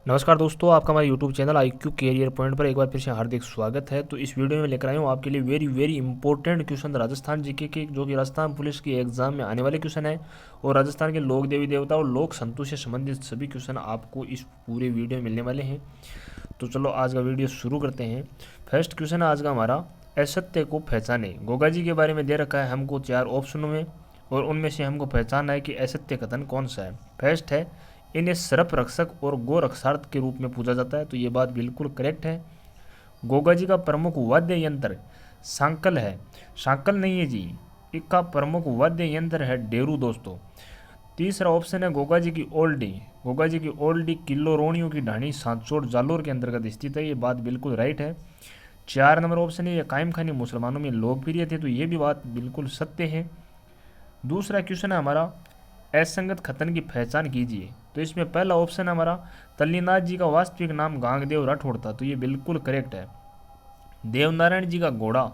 नमस्कार दोस्तों, आपका हमारे YouTube channel IQ career point पर एक बार फिर से हार्दिक स्वागत है। तो इस वीडियो में लेकर आया हूँ आपके लिए very very important question Rajasthan GK के, जो कि राजस्थान पुलिस की एग्जाम में आने वाले क्वेश्चन है। और राजस्थान के लोक देवी देवता और लोक संतों से संबंधित सभी क्वेश्चन आपको इस पूरे वीडियो में मिलने वाले हैं। तो चलो आज का वीडियो शुरू करते हैं। फर्स्ट क्वेश्चन है आज का हमारा, असत्य को पहचाने। गोगा जी के बारे में दे रखा है हमको 4 ऑप्शनों में, और उनमें से हमको पहचानना है कि असत्य कथन कौन सा है। फर्स्ट है, इन्हें सर्प रक्षक और गो रक्षार्थ के रूप में पूजा जाता है। तो ये बात बिल्कुल करेक्ट है। गोगा जी का प्रमुख वाद्य यंत्र सांकल है। सांकल नहीं है जी, इसका प्रमुख वाद्य यंत्र है डेरू दोस्तों। तीसरा ऑप्शन है, गोगा जी की ओल्डी। गोगा जी की ओल्डी किलो रोणियों की ढाणी सांचौड़ जालोर के अंतर्गत स्थित है। ये बात बिल्कुल राइट है। 4 नंबर ऑप्शन है, ये कायम खानी मुसलमानों में लोकप्रिय थे। तो ये भी बात बिल्कुल सत्य है। दूसरा क्वेश्चन है हमारा, असंगत कथन की पहचान कीजिए। तो इसमें पहला ऑप्शन है हमारा, तल्लीनाथ जी का वास्तविक नाम गांगदेव राठौड़ था। तो ये बिल्कुल करेक्ट है। देवनारायण जी का घोड़ा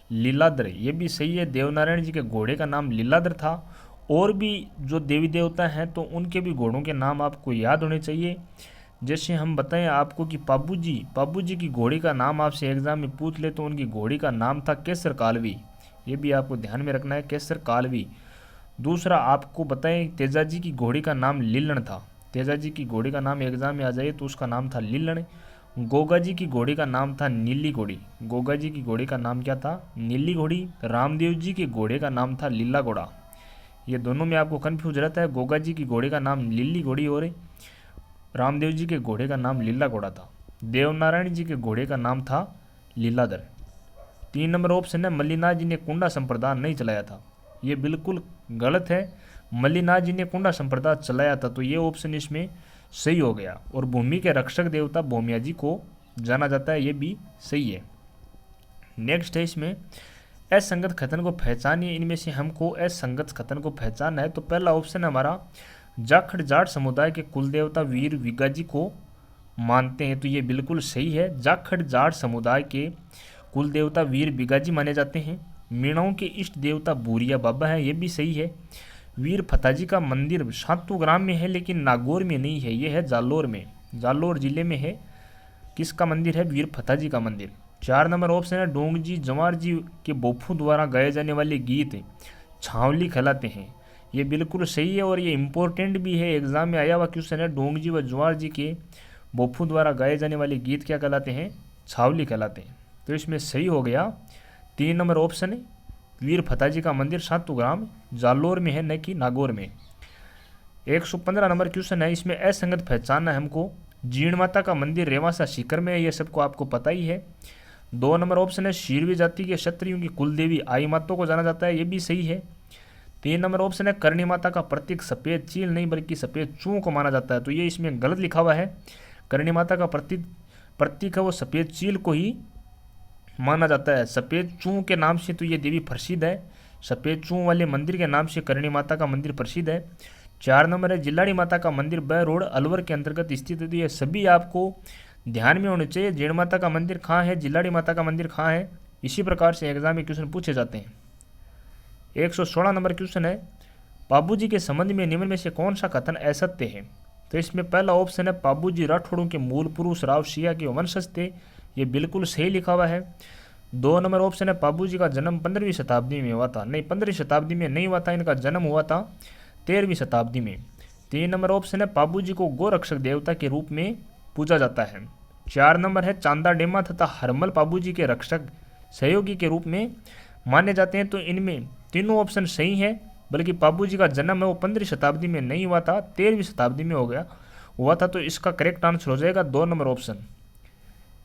लीलाद्र, ये भी सही है। देवनारायण जी के घोड़े का नाम लीलाद्र था। और भी जो देवी देवता हैं तो उनके भी घोड़ों के नाम आपको याद होने चाहिए। जैसे हम बताएं आपको कि पाबू जी की घोड़ी का नाम आपसे एग्जाम में पूछ ले तो उनकी घोड़ी का नाम था केसर कालवी। ये भी आपको ध्यान में रखना है, केसर कालवी। दूसरा आपको बताएं, तेजा जी की घोड़ी का नाम लीलन था। तेजा जी की घोड़ी का नाम एग्जाम में आ जाए तो उसका नाम था लीलन। गोगा जी की घोड़ी का नाम था नीली घोड़ी। गोगा जी की घोड़ी का नाम क्या था? नीली घोड़ी। रामदेव जी के घोड़े का नाम था लीला घोड़ा। ये दोनों में आपको कन्फ्यूज रहता है। गोगा जी की घोड़े का नाम लीली घोड़ी और रामदेव जी के घोड़े का नाम लीला घोड़ा था। देवनारायण जी के घोड़े का नाम था लीलाधर। 3 नंबर ऑप्शन है, मल्लीनाथ जी ने कुंडा संप्रदाय नहीं चलाया था। ये बिल्कुल गलत है। मल्लीनाथ जी ने कुंडा संप्रदाय चलाया था। तो ये ऑप्शन इसमें सही हो गया। और भूमि के रक्षक देवता भूमिया जी को जाना जाता है। ये भी सही है। नेक्स्ट है इसमें, असंगत कथन को पहचानिए। इनमें से हमको असंगत कथन को पहचानना है। तो पहला ऑप्शन है हमारा, जाखड़ जाट समुदाय के कुलदेवता वीर विगाजी को मानते हैं। तो ये बिल्कुल सही है। जाखड़ जाट समुदाय के कुल देवता वीर बिगाजी माने जाते हैं। मीणाओं के इष्ट देवता बूरिया बाबा है। ये भी सही है। वीर फताजी का मंदिर शांतुग्राम में है, लेकिन नागौर में नहीं है। ये है जालोर में, जालोर जिले में है। किसका मंदिर है? वीर फताजी का मंदिर। 4 नंबर ऑप्शन है, डोंग जी जवार जी के बोफू द्वारा गाए जाने वाले गीत छावली कहलाते हैं। ये बिल्कुल सही है और ये इंपॉर्टेंट भी है, एग्जाम में आया हुआ क्वेश्चन है। डोंग जी व जवार जी के बोफू द्वारा गाए जाने वाले गीत क्या कहलाते हैं? छावली कहलाते हैं। तो इसमें सही हो गया 3 नंबर ऑप्शन है, वीर फताजी का मंदिर सातुग्राम जालोर में है, न कि नागौर में। 115 नंबर क्वेश्चन है, इसमें असंगत पहचानना है हमको। जीण माता का मंदिर रेवासा सीकर में है। ये सबको आपको पता ही है। 2 नंबर ऑप्शन है, शीरवी जाति के क्षत्रियों की कुलदेवी आई माता को जाना जाता है। ये भी सही है। 3 नंबर ऑप्शन है, करणी माता का प्रतीक सफ़ेद चील नहीं बल्कि सफ़ेद चूँ को माना जाता है। तो ये इसमें गलत लिखा हुआ है। करणी माता का प्रतीक है वो सफ़ेद चील को ही माना जाता है। सफ़ेद चूँ के नाम से तो ये देवी प्रसिद्ध है। सफ़ेद चूँ वाले मंदिर के नाम से करणी माता का मंदिर प्रसिद्ध है। 4 नंबर है, जिल्लाड़ी माता का मंदिर ब रोड अलवर के अंतर्गत स्थित है। तो ये सभी आपको ध्यान में होने चाहिए। जीण माता का मंदिर कहाँ है, जिल्लाड़ी माता का मंदिर कहाँ है। इसी प्रकार से एग्जाम में क्वेश्चन पूछे जाते हैं। 116 नंबर क्वेश्चन है, पाबूजी के संबंध में निम्न में से कौन सा कथन असत्य है। तो इसमें पहला ऑप्शन है, पाबूजी राठौड़ों के मूल पुरुष राव सिया के वंशज थे। ये बिल्कुल सही लिखा हुआ है। 2 नंबर ऑप्शन है, पाबूजी का जन्म 15वीं शताब्दी में हुआ था। नहीं, 15वीं शताब्दी में नहीं हुआ था, इनका जन्म हुआ था 13वीं शताब्दी में। 3 नंबर ऑप्शन है, पाबूजी को गोरक्षक देवता के रूप में पूजा जाता है। 4 नंबर है, चांदा डेमा तथा हरमल पाबूजी के रक्षक सहयोगी के रूप में माने जाते हैं। तो इनमें तीनों ऑप्शन सही है, बल्कि पाबूजी का जन्म है वो 15वीं शताब्दी में नहीं हुआ था, 13वीं शताब्दी में हुआ था। तो इसका करेक्ट आंसर हो जाएगा 2 नंबर ऑप्शन।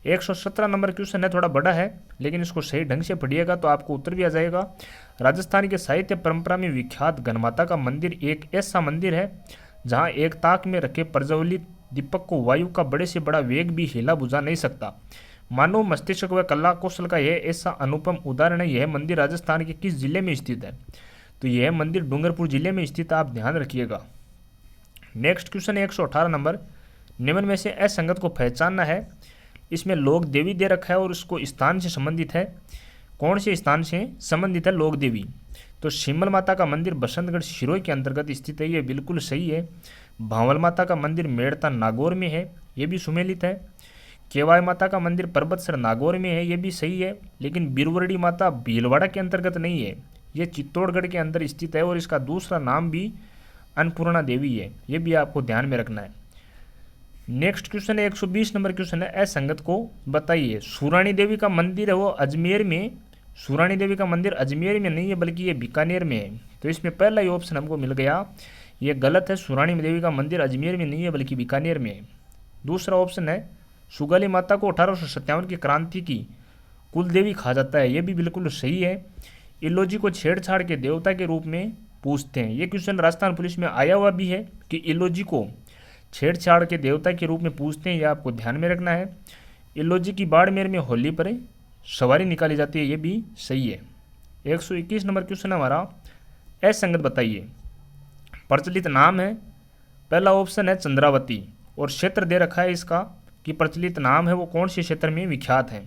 117 नंबर क्वेश्चन है, थोड़ा बड़ा है, लेकिन इसको सही ढंग से पढ़िएगा तो आपको उत्तर भी आ जाएगा। राजस्थान के साहित्य परंपरा में विख्यात घनमाता का मंदिर एक ऐसा मंदिर है जहां एक ताक में रखे प्रज्वलित दीपक को वायु का बड़े से बड़ा वेग भी हिला बुझा नहीं सकता। मानव मस्तिष्क व कला कौशल का यह ऐसा अनुपम उदाहरण है। यह मंदिर राजस्थान के किस जिले में स्थित है? तो यह मंदिर डूंगरपुर जिले में स्थित है, आप ध्यान रखिएगा। नेक्स्ट क्वेश्चन है 118 नंबर, निम्न में से असंगत को पहचानना है। इसमें लोक देवी दे रखा है और उसको स्थान से संबंधित है। कौन से स्थान से संबंधित है लोक देवी? तो शिमल माता का मंदिर बसंतगढ़ सिरोही के अंतर्गत स्थित है। ये बिल्कुल सही है। भांवल माता का मंदिर मेड़ता नागौर में है। ये भी सुमेलित है। केवाई माता का मंदिर पर्वतसर नागौर में है, ये भी सही है, लेकिन बिरवरडी माता भीलवाड़ा के अंतर्गत नहीं है, ये चित्तौड़गढ़ के अंदर स्थित है और इसका दूसरा नाम भी अन्नपूर्णा देवी है, ये भी आपको ध्यान में रखना है। नेक्स्ट क्वेश्चन है 120 नंबर क्वेश्चन है, असंगत को बताइए। सूरानी देवी का मंदिर है वो अजमेर में, सूरानी देवी का मंदिर अजमेर में नहीं है बल्कि ये बीकानेर में है, तो इसमें पहला ही ऑप्शन हमको मिल गया, ये गलत है। सूरानी देवी का मंदिर अजमेर में नहीं है बल्कि बीकानेर में है। दूसरा ऑप्शन है सुगाली माता को 1857 की क्रांति की कुल देवी कहा जाता है, ये भी बिल्कुल सही है। इलोजी को छेड़छाड़ के देवता के रूप में पूछते हैं, ये क्वेश्चन राजस्थान पुलिस में आया हुआ भी है कि इलोजी को छेड़छाड़ के देवता के रूप में पूछते हैं, ये आपको ध्यान में रखना है। इलोजी की बाड़मेर में होली पर सवारी निकाली जाती है, ये भी सही है। 121 नंबर क्वेश्चन हमारा, असंगत बताइए। प्रचलित नाम है, पहला ऑप्शन है चंद्रावती और क्षेत्र दे रखा है इसका कि प्रचलित नाम है वो कौन से क्षेत्र में विख्यात है।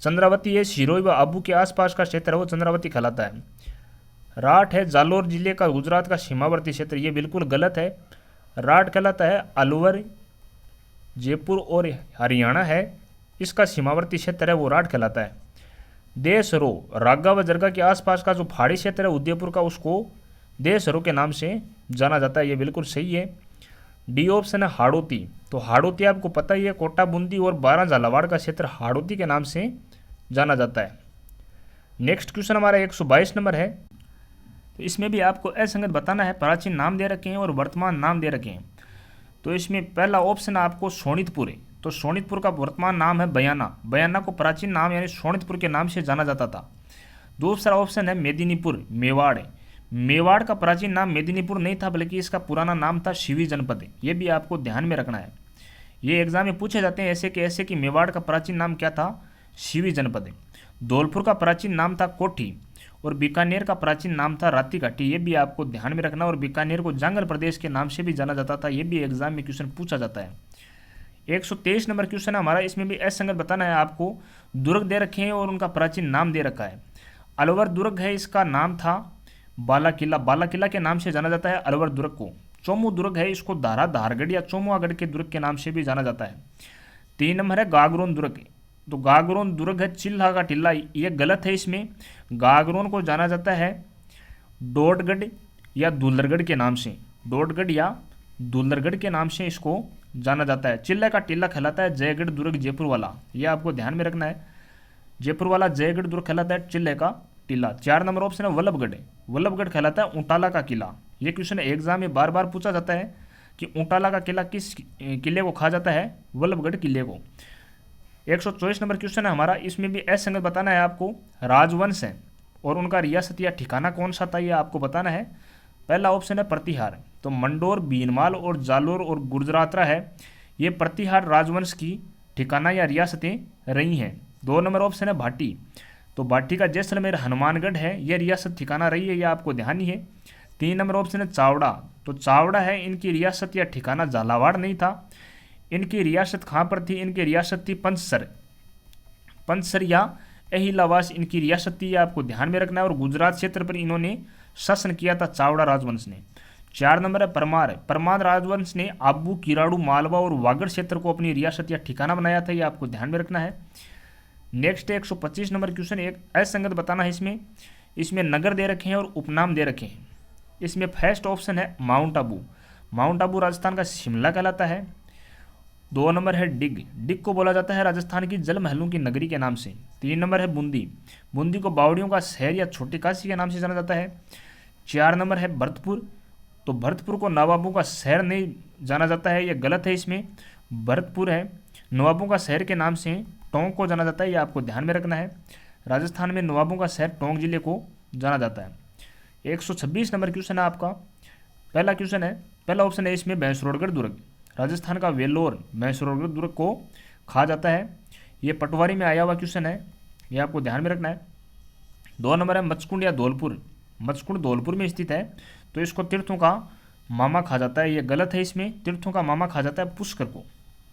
चंद्रावती है सिरोही व आबू के आसपास का क्षेत्र है वो चंद्रावती कहलाता है। राठ है जालोर जिले का गुजरात का सीमावर्ती क्षेत्र, ये बिल्कुल गलत है। राठ कहलाता है अलवर, जयपुर और हरियाणा है, इसका सीमावर्ती क्षेत्र है वो राठ कहलाता है। देसरो रागा व जरगा के आसपास का जो पहाड़ी क्षेत्र है उदयपुर का, उसको देसरो के नाम से जाना जाता है, ये बिल्कुल सही है। डी ऑप्शन है हाड़ौती, तो हाड़ौती आपको पता ही है कोटा बूंदी और 12 झालावाड़ का क्षेत्र हाड़ौती के नाम से जाना जाता है। नेक्स्ट क्वेश्चन हमारा 122 नंबर है, तो इसमें भी आपको असंगत बताना है। प्राचीन नाम दे रखे हैं और वर्तमान नाम दे रखे हैं, तो इसमें पहला ऑप्शन आपको शोणितपुर है, तो शोणितपुर का वर्तमान नाम है बयाना, बयाना को प्राचीन नाम यानी शोणितपुर के नाम से जाना जाता था। दूसरा ऑप्शन है मेदिनीपुर, मेवाड़, मेवाड़ का प्राचीन नाम मेदिनीपुर नहीं था बल्कि इसका पुराना नाम था शिवी जनपद, ये भी आपको ध्यान में रखना है। ये एग्जाम में पूछे जाते हैं ऐसे कि मेवाड़ का प्राचीन नाम क्या था, शिवी जनपद। धौलपुर का प्राचीन नाम था कोठी और बीकानेर का प्राचीन नाम था राती घाटी, ये भी आपको ध्यान में रखना। और बीकानेर को जंगल प्रदेश के नाम से भी जाना जाता था, ये भी एग्जाम में क्वेश्चन पूछा जाता है। 123 नंबर क्वेश्चन है हमारा, इसमें भी असंगत बताना है आपको। दुर्ग दे रखे हैं और उनका प्राचीन नाम दे रखा है। अलवर दुर्ग है, इसका नाम था बाला किला, बाला किला के नाम से जाना जाता है अलवर दुर्ग को। चोमू दुर्ग है, इसको धारा धारगढ़ या चोमुआगढ़ के दुर्ग के नाम से भी जाना जाता है। 3 नंबर है गागरोन दुर्ग, तो गागरोन दुर्ग है चिल्हा का टिल्ला, ये गलत है। इसमें गागरोन को जाना जाता है डोडगढ़ या दुल्लरगढ़ के नाम से, डोडगढ़ या दुल्लरगढ़ के नाम से इसको जाना जाता है। चिल्ला का टिल्ला कहलाता है जयगढ़ दुर्ग जयपुर वाला, ये आपको ध्यान में रखना है। जयपुर वाला जयगढ़ दुर्ग कहलाता है चिल्ले का टिल्ला। 4 नंबर ऑप्शन है वल्लभगढ़, वल्लभगढ़ कहलाता है ऊंटाला का किला। ये क्वेश्चन एग्जाम में बार बार पूछा जाता है कि ऊंटाला का किला किस किले को कहा जाता है, वल्लभगढ़ किले को। 124 नंबर क्वेश्चन है हमारा, इसमें भी असंगत बताना है आपको। राजवंश है और उनका रियासत या ठिकाना कौन सा था, ये आपको बताना है। पहला ऑप्शन है प्रतिहार, तो मंडोर, बीनमाल और जालोर और गुजरातरा है, ये प्रतिहार राजवंश की ठिकाना या रियासतें रही हैं। 2 नंबर ऑप्शन है भाटी, तो भाटी का जैसलमेर हनुमानगढ़ है, यह रियासत ठिकाना रही है, यह आपको ध्यान ही है। 3 नंबर ऑप्शन है चावड़ा, तो चावड़ा है, इनकी रियासत या ठिकाना झालावाड़ नहीं था, इनकी रियासत कहाँ पर थी, इनकी रियासत थी पंचसर, पंचसर या अहिलावास इनकी रियासत थी, आपको ध्यान में रखना है। और गुजरात क्षेत्र पर इन्होंने शासन किया था चावड़ा राजवंश ने। 4 नंबर है परमार, परमार राजवंश ने आबू, किराड़ू, मालवा और वागड़ क्षेत्र को अपनी रियासत या ठिकाना बनाया था, ये आपको ध्यान में रखना है। नेक्स्ट 125 नंबर क्वेश्चन, एक असंगत बताना है। इसमें नगर दे रखे हैं और उपनाम दे रखे हैं। इसमें फर्स्ट ऑप्शन है माउंट आबू, माउंट आबू राजस्थान का शिमला कहलाता है। 2 नंबर है डिग, डिग को बोला जाता है राजस्थान की जल महलों की नगरी के नाम से। 3 नंबर है बूंदी, बूंदी को बावड़ियों का शहर या छोटी काशी के नाम से जाना जाता है। 4 नंबर है भरतपुर, तो भरतपुर को नवाबों का शहर नहीं जाना जाता है, यह गलत है। इसमें भरतपुर है नवाबों का शहर के नाम से टोंक को जाना जाता है, यह आपको ध्यान में रखना है। राजस्थान में नवाबों का शहर टोंक जिले को जाना जाता है। 126 नंबर क्वेश्चन है आपका, पहला क्वेश्चन है, पहला ऑप्शन है इसमें भैंसरोडगढ़ दुर्ग, राजस्थान का वेल्लोर भैंसरोडगढ़ दुर्ग को कहा जाता है, ये पटवारी में आया हुआ क्वेश्चन है, ये आपको ध्यान में रखना है। 2 नंबर है मचकुंड या धौलपुर, मचकुंड धौलपुर में स्थित है, तो इसको तीर्थों का मामा कहा जाता है, ये गलत है। इसमें तीर्थों का मामा कहा जाता है पुष्कर को,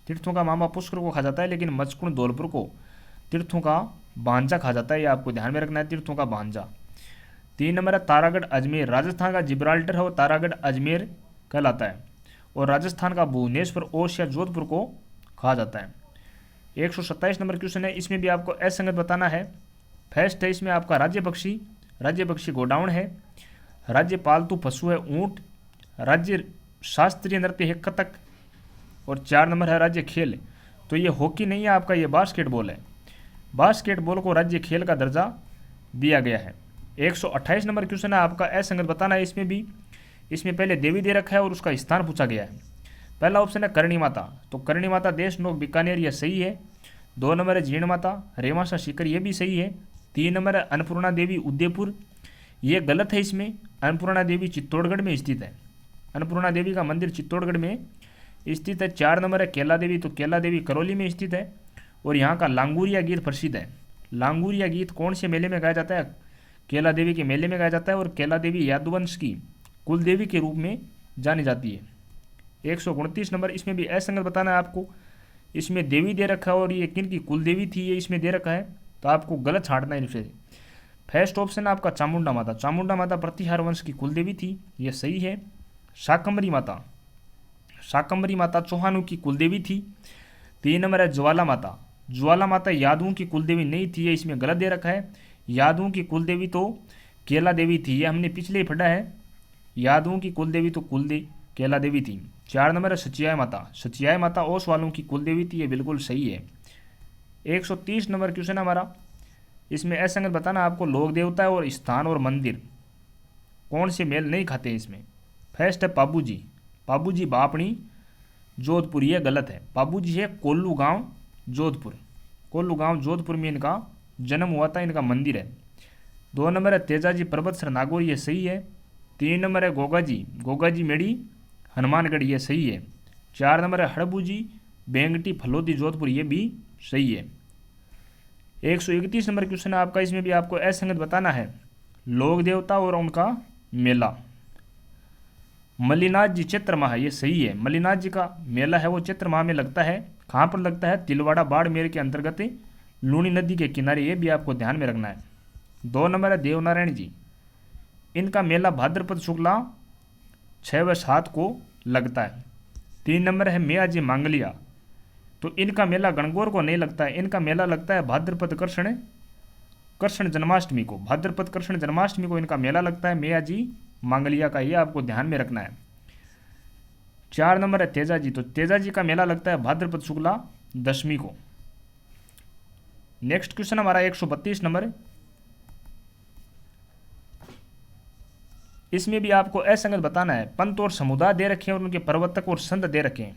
तीर्थों का मामा पुष्कर को कहा जाता है, लेकिन मचकुंड धौलपुर को तीर्थों का भांजा कहा जाता है, ये आपको ध्यान में रखना है, तीर्थों का भांजा। 3 नंबर है तारागढ़ अजमेर, राजस्थान का जिब्राल्टर है वो तारागढ़ अजमेर कहलाता है। और राजस्थान का भुवनेश्वर ओश या जोधपुर को कहा जाता है। 127 नंबर क्वेश्चन है, इसमें भी आपको असंगत बताना है। फर्स्ट है इसमें आपका राज्य पक्षी गोडाउन है। राज्य पालतू पशु है ऊंट। राज्य शास्त्रीय नृत्य है कथक। और 4 नंबर है राज्य खेल, तो ये हॉकी नहीं है आपका, ये बास्केटबॉल है। बास्केटबॉल को राज्य खेल का दर्जा दिया गया है। 128 नंबर क्वेश्चन है आपका असंगत बताना है। इसमें पहले देवी दे रखा है और उसका स्थान पूछा गया है। पहला ऑप्शन है करणी माता, तो करणी माता देशनोक बीकानेर, यह सही है। 2 नंबर है जीण माता रेवासा सीकर, ये भी सही है। 3 नंबर है अन्नपूर्णा देवी उदयपुर, ये गलत है। इसमें अन्नपूर्णा देवी चित्तौड़गढ़ में स्थित है। अन्नपूर्णा देवी का मंदिर चित्तौड़गढ़ में स्थित है। 4 नंबर है केला देवी, तो केला देवी करौली में स्थित है। और यहाँ का लांगूरिया गीत प्रसिद्ध है। लांगूरिया गीत कौन से मेले में गाया जाता है? केला देवी के मेले में गाया जाता है। और केला देवी यादवंश की कुल देवी के रूप में जानी जाती है। 129 नंबर, इसमें भी असंगत बताना है आपको। इसमें देवी दे रखा है और ये किन की कुल देवी थी ये इसमें दे रखा है, तो आपको गलत छांटना है इनसे। फर्स्ट ऑप्शन है आपका चामुंडा माता प्रतिहार वंश की कुल देवी थी, ये सही है। शाकंभरी माता चौहानों की कुल देवी थी। 3 नंबर है ज्वाला माता यादवों की कुल देवी नहीं थी, ये इसमें गलत दे रखा है। यादवों की कुल देवी तो केला देवी थी, ये हमने पिछले ही पढ़ा है। यादवों की कुल देवी तो केला देवी थी। 4 नंबर है सचियाय माता ओस वालों की कुल देवी थी, ये बिल्कुल सही है। 130 नंबर क्वेश्चन है हमारा। इसमें असंगत बताना आपको। लोक देवता और स्थान और मंदिर कौन से मेल नहीं खाते इसमें? फर्स्ट है पाबूजी बापणी जोधपुर, ये गलत है। पाबूजी है कोल्लू गांव जोधपुर में इनका जन्म हुआ था, इनका मंदिर है। 2 नंबर है तेजाजी पर्वतसर नागौर, ये सही है। 3 नंबर है गोगाजी मेड़ी हनुमानगढ़, ये सही है। 4 नंबर है हड़बूजी बेंगटी फलोदी जोधपुर, ये भी सही है। 131 नंबर क्वेश्चन है आपका। इसमें भी आपको असंगत बताना है। लोक देवता और उनका मेला मल्लिनाथ जी चैत्र माह, ये सही है। मल्लिनाथ जी का मेला है वो चैत्र माह में लगता है। कहाँ पर लगता है? तिलवाड़ा बाड़मेर के अंतर्गत लूणी नदी के किनारे, ये भी आपको ध्यान में रखना है। 2 नंबर है देवनारायण जी, इनका मेला भाद्रपद शुक्ला 6 व 7 को लगता है। 3 नंबर है मियाजी मांगलिया, तो इनका मेला गणगौर को नहीं लगता है, इनका मेला लगता है भाद्रपद कृष्ण जन्माष्टमी को। भाद्रपद कृष्ण जन्माष्टमी को इनका मेला लगता है मियाजी मांगलिया का, ये आपको ध्यान में रखना है। 4 नंबर है तेजाजी, तो तेजाजी का मेला लगता है भाद्रपद शुक्ला दशमी को। नेक्स्ट क्वेश्चन हमारा 132 नंबर। इसमें भी आपको असंगत बताना है। पंत और समुदाय दे रखे हैं और उनके प्रवर्तक और संत दे रखे हैं।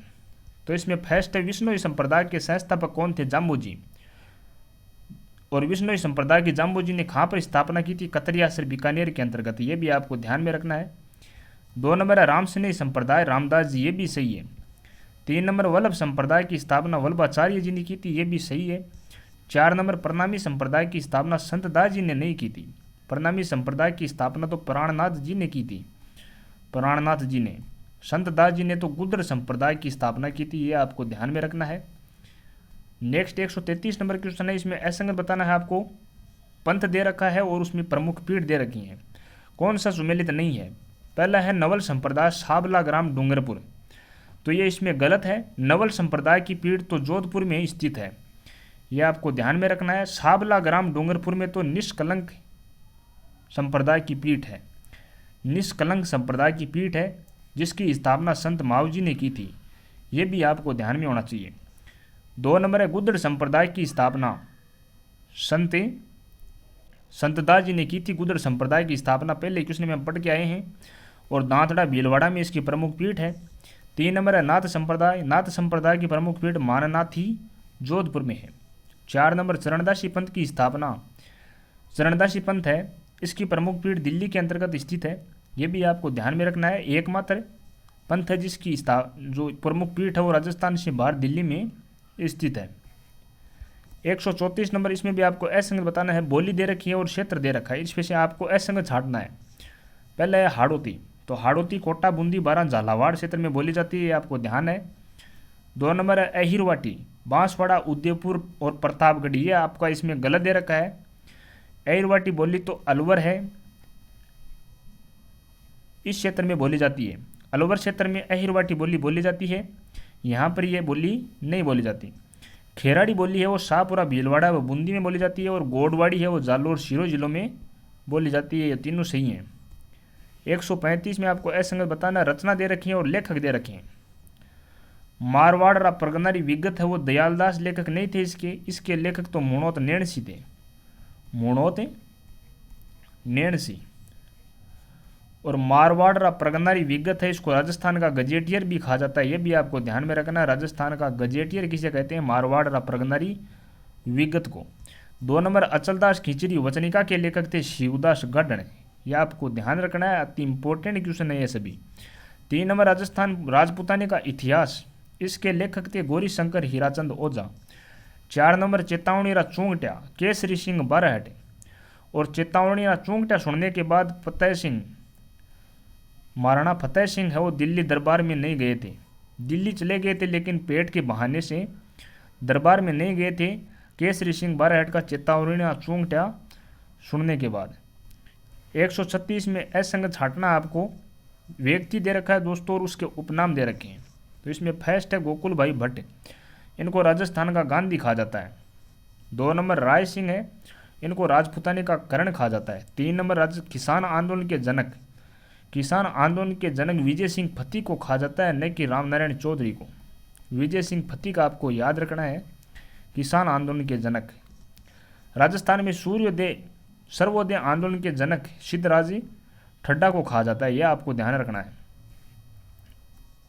तो इसमें फर्स्ट है विष्णु संप्रदाय के संस्थापक कौन थे? जाम्बूजी। और विष्णु संप्रदाय की जाम्बूजी ने कहाँ पर स्थापना की थी? कतरियासर बीकानेर के अंतर्गत, ये भी आपको ध्यान में रखना है। 2 नंबर है रामसनेही संप्रदाय रामदास जी, ये भी सही है। 3 नंबर वल्लभ संप्रदाय की स्थापना वल्लभाचार्य जी ने की थी, ये भी सही है। 4 नंबर प्रणामी संप्रदाय की स्थापना संतदास जी ने नहीं की थी। प्रणामी संप्रदाय की स्थापना तो प्राणनाथ जी ने की थी, संतदास जी ने तो गुर्जर संप्रदाय की स्थापना की थी, ये आपको ध्यान में रखना है। नेक्स्ट 133 नंबर क्वेश्चन है। इसमें असंगत बताना है आपको। पंथ दे रखा है और उसमें प्रमुख पीठ दे रखी हैं, कौन सा सुमेलित नहीं है? पहला है नवल संप्रदाय साबला ग्राम डूंगरपुर, तो ये इसमें गलत है। नवल संप्रदाय की पीठ तो जोधपुर में स्थित है, यह आपको ध्यान में रखना है। साबला ग्राम डूंगरपुर में तो निष्कलंक संप्रदाय की पीठ है, निष्कलंक संप्रदाय की पीठ है, जिसकी स्थापना संत मावजी ने की थी, ये भी आपको ध्यान में होना चाहिए। 2 नंबर है गुर्जर संप्रदाय की स्थापना संतदास जी ने की थी। गुर्जर संप्रदाय की स्थापना पहले क्वेश्चन में हम पढ़ के आए हैं और दांतड़ा भीलवाड़ा में इसकी प्रमुख पीठ है। 3 नंबर है नाथ संप्रदाय की प्रमुख पीठ माननाथी जोधपुर में है। 4 नंबर चरणदासी पंथ की स्थापना, चरणदासी पंथ है, इसकी प्रमुख पीठ दिल्ली के अंतर्गत स्थित है, ये भी आपको ध्यान में रखना है। एकमात्र पंथ है जिसकी जो प्रमुख पीठ है वो राजस्थान से बाहर दिल्ली में स्थित है। 134 नंबर। इसमें भी आपको असंगत बताना है। बोली दे रखी है और क्षेत्र दे रखा है, इसमें से आपको असंगत छांटना है। पहला है हाड़ौती, तो हाड़ौती कोटा बूंदी बारां झालावाड़ क्षेत्र में बोली जाती है, आपको ध्यान है। 2 नंबर है अहिरवाटी बांसवाड़ा उदयपुर और प्रतापगढ़, ये आपका इसमें गलत दे रखा है। अहिरवाटी बोली तो अलवर है, इस क्षेत्र में बोली जाती है। अलवर क्षेत्र में अहिरवाटी बोली बोली जाती है, यहाँ पर यह बोली नहीं बोली जाती। खेराड़ी बोली है वो शाहपुरा भीलवाड़ा व बूंदी में बोली जाती है, और गोडवाड़ी है वो जालोर सीरो जिलों में बोली जाती है। ये तीनों सही हैं। 135 में आपको असंगत बताना, रचना दे रखी है और लेखक दे रखे हैं। मारवाड़ रा प्रगनारी विगत है वो दयालदास लेखक नहीं थे इसके लेखक तो मुणोत नैणसी थे, मुणोत नैणसी। और मारवाड़ रा प्रगनारी विगत है इसको राजस्थान का गजेटियर भी कहा जाता है, ये भी आपको ध्यान में रखना है। राजस्थान का गजेटियर किसे कहते हैं? मारवाड़ रा प्रगनारी विगत को। 2 नंबर अचलदास खिचड़ी वचनिका के लेखक थे शिवदास गढ़, यह आपको ध्यान रखना है, अति इंपॉर्टेंट क्वेश्चन है ये सभी। 3 नंबर राजस्थान राजपूताने का इतिहास, इसके लेखक थे गौरी शंकर हीराचंद ओझा। 4 नंबर चेतावनी रा चूंगट्या केसरी सिंह बारहट, और चेतावनी रा चूंगट्या सुनने के बाद फतेह सिंह, महाराणा फतेह सिंह है वो दिल्ली दरबार में नहीं गए थे, दिल्ली चले गए थे लेकिन पेट के बहाने से दरबार में नहीं गए थे। केसरी सिंह बारहट का चेतावनी रा चूंगट्या सुनने के बाद। 136 में असंगत छाटना आपको व्यक्ति दे रखा है दोस्तों, और उसके उपनाम दे रखे हैं। तो इसमें फर्स्ट है गोकुल भाई भट्ट, इनको राजस्थान का गांधी कहा जाता है। 2 नंबर राय सिंह है, इनको राजपूताने का करण कहा जाता है। 3 नंबर किसान आंदोलन के जनक, किसान आंदोलन के जनक विजय सिंह फती को कहा जाता है, न कि रामनारायण चौधरी को। विजय सिंह फती का आपको याद रखना है, किसान आंदोलन के जनक। राजस्थान में सूर्योदय सर्वोदय आंदोलन के जनक सिद्धराज ठड्डा को कहा जाता है, यह आपको ध्यान रखना है।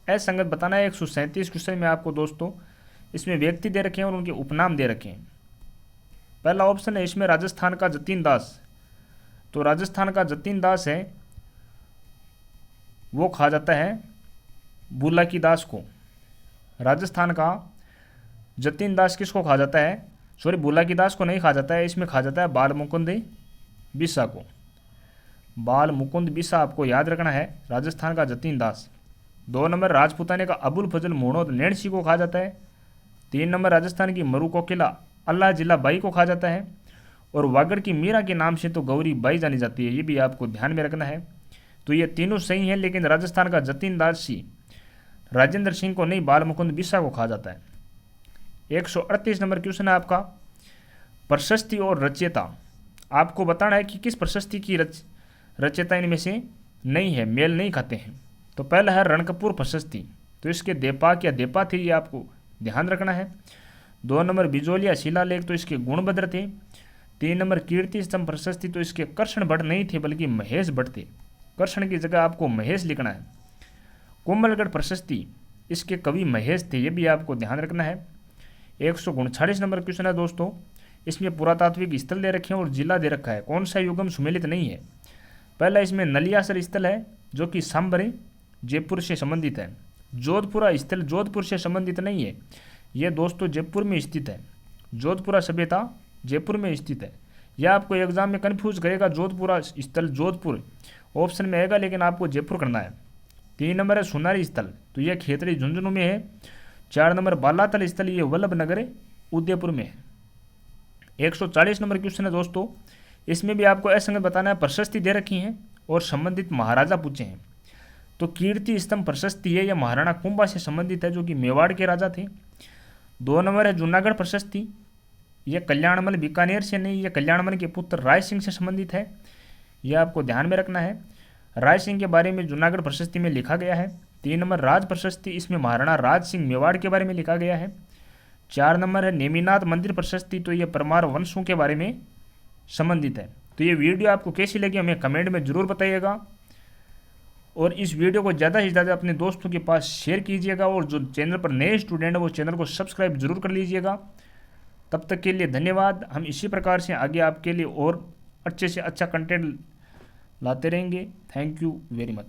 असंगत बताना है 137 क्वेश्चन में आपको दोस्तों, इसमें व्यक्ति दे रखे हैं और उनके उपनाम दे रखे हैं। पहला ऑप्शन है इसमें राजस्थान का जतीन दास, तो राजस्थान का जतीन दास है वो कहा जाता है बुलाकी दास को। राजस्थान का जतीन दास किसको कहा जाता है? सॉरी, बुलाकी दास को नहीं कहा जाता है, इसमें कहा जाता है बाल मुकुंद बिसा को। बाल मुकुंद बिसा आपको याद रखना है, राजस्थान का जतीन दास। 2 नंबर राजपूताने का अबुल फजल मोहम्मद नैणसी को कहा जाता है। 3 नंबर राजस्थान की मरु कोकिला अल्लाह जिला बाई को कहा जाता है, और वागड़ की मीरा के नाम से तो गौरी बाई जानी जाती है, ये भी आपको ध्यान में रखना है। तो ये तीनों सही हैं, लेकिन राजस्थान का जतीन दासी राजेंद्र सिंह को नहीं, बाल मुकुंद बिसा को कहा जाता है। 138 नंबर क्वेश्चन है आपका, प्रशस्ति और रचयिता। आपको बताना है कि किस प्रशस्ति की रचयिता इनमें से नहीं है, मेल नहीं खाते हैं। तो पहला है रणकपुर प्रशस्ति, तो इसके देपाक या देपा थे, ये आपको ध्यान रखना है। 2 नंबर बिजोलिया शिलालेख, तो इसके गुणभद्र थे। 3 नंबर कीर्ति स्तंभ प्रशस्ति, तो इसके कृष्ण भट्ट नहीं थे बल्कि महेश भट्ट थे, कृष्ण की जगह आपको महेश लिखना है। कोमलगढ़ प्रशस्ति, इसके कवि महेश थे, ये भी आपको ध्यान रखना है। 139 नंबर क्वेश्चन है दोस्तों, इसमें पुरातात्विक स्थल दे रखे हैं और जिला दे रखा है, कौन सा युगम सुमेलित नहीं है। पहला इसमें नलियासर स्थल है जो कि सांभर जयपुर से संबंधित है। जोधपुरा स्थल जोधपुर से संबंधित नहीं है, यह दोस्तों जयपुर में स्थित है। जोधपुरा सभ्यता जयपुर में स्थित है, यह आपको एग्जाम में कन्फ्यूज करेगा। जोधपुरा स्थल जोधपुर ऑप्शन में आएगा, लेकिन आपको जयपुर करना है। 3 नंबर है सुनारी स्थल, तो यह खेतड़ी झुंझुनू में है। 4 नंबर बालातल स्थल, ये वल्लभ नगर उदयपुर में है। 140 नंबर क्वेश्चन है दोस्तों, इसमें भी आपको असंगत बताना है, प्रशस्ति दे रखी हैं और संबंधित महाराजा पूछे हैं। तो कीर्ति स्तंभ प्रशस्ति है, यह महाराणा कुंभा से संबंधित है जो कि मेवाड़ के राजा थे। 2 नंबर है जूनागढ़ प्रशस्ति, यह कल्याणमल बीकानेर से नहीं, यह कल्याणमल के पुत्र राय सिंह से संबंधित है, यह आपको ध्यान में रखना है। राय सिंह के बारे में जूनागढ़ प्रशस्ति में लिखा गया है। 3 नंबर राज प्रशस्ति, इसमें महाराणा राज सिंह मेवाड़ के बारे में लिखा गया है। 4 नंबर है नेमिनाथ मंदिर प्रशस्ति, तो यह परमार वंशों के बारे में संबंधित है। तो ये वीडियो आपको कैसी लगी हमें कमेंट में ज़रूर बताइएगा, और इस वीडियो को ज़्यादा से ज़्यादा अपने दोस्तों के पास शेयर कीजिएगा, और जो चैनल पर नए स्टूडेंट है वो चैनल को सब्सक्राइब जरूर कर लीजिएगा। तब तक के लिए धन्यवाद। हम इसी प्रकार से आगे आपके लिए और अच्छे से अच्छा कंटेंट लाते रहेंगे। Thank you very much.